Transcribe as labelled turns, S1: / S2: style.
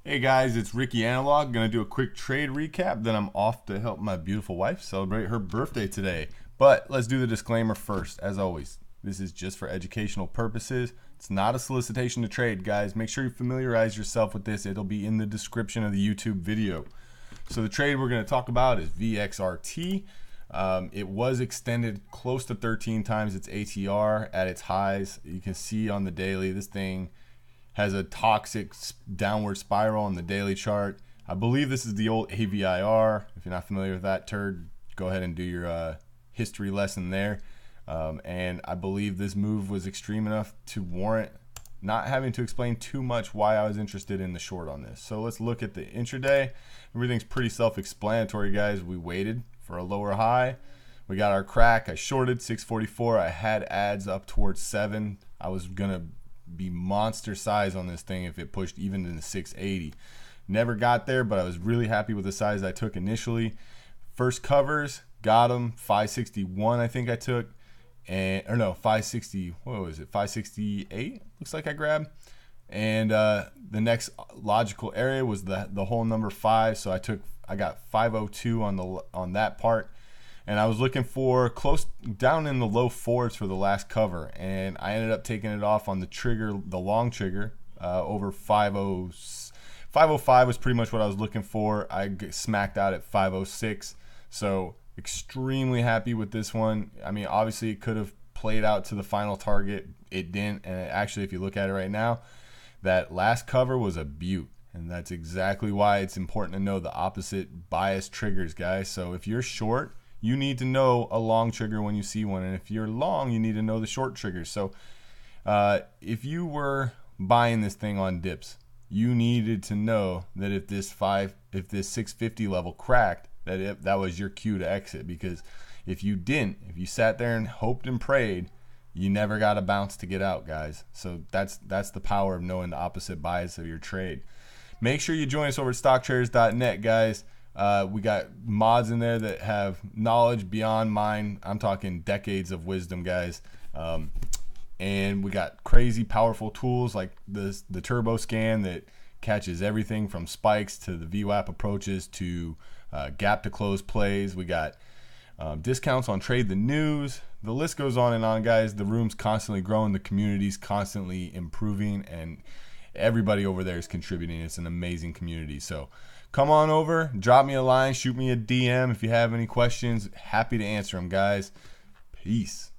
S1: Hey guys, it's Ricky Analog. Gonna do a quick trade recap, then I'm off to help my beautiful wife celebrate her birthday today. But let's do the disclaimer first. As always, this is just for educational purposes. It's not a solicitation to trade, guys. Make sure you familiarize yourself with this. It'll be in the description of the YouTube video. So the trade we're gonna talk about is VXRT. It was extended close to 13 times its ATR at its highs. You can see on the daily, this thing has a toxic downward spiral on the daily chart. I believe this is the old AVIR. If you're not familiar with that turd, go ahead and do your history lesson there. And I believe this move was extreme enough to warrant not having to explain too much why I was interested in the short on this. So let's look at the intraday. Everything's pretty self-explanatory, guys. We waited for a lower high. We got our crack. I shorted 644. I had ads up towards 7. I was gonna be monster size on this thing if it pushed even into 680. Never got there, but I was really happy with the size I took initially. First covers, got them. 561 I think I took, and or no, 560, what was it, 568 looks like I grabbed. And the next logical area was the whole number 5, so I got 502 on that part. And I was looking for close down in the low 4s for the last cover, and I ended up taking it off on the trigger, the long trigger, over 505 was pretty much what I was looking for. I smacked out at 506, so extremely happy with this one. I mean, obviously it could have played out to the final target. It didn't, and actually, if you look at it right now, that last cover was a beaut. And that's exactly why it's important to know the opposite bias triggers, guys. So if you're short, you need to know a long trigger when you see one, and if you're long, you need to know the short triggers. So if you were buying this thing on dips, you needed to know that if this 650 level cracked, that was your cue to exit. Because if you didn't, if you sat there and hoped and prayed, you never got a bounce to get out, guys. So that's the power of knowing the opposite bias of your trade. Make sure you join us over at stocktraders.net, guys. We got mods in there that have knowledge beyond mine. I'm talking decades of wisdom, guys. And we got crazy powerful tools like the turbo scan that catches everything from spikes to the VWAP approaches to gap to close plays. We got discounts on Trade the News. The list goes on and on, guys. The room's constantly growing. The community's constantly improving, and everybody over there is contributing. It's an amazing community. So come on over, drop me a line, shoot me a DM if you have any questions. Happy to answer them, guys. Peace.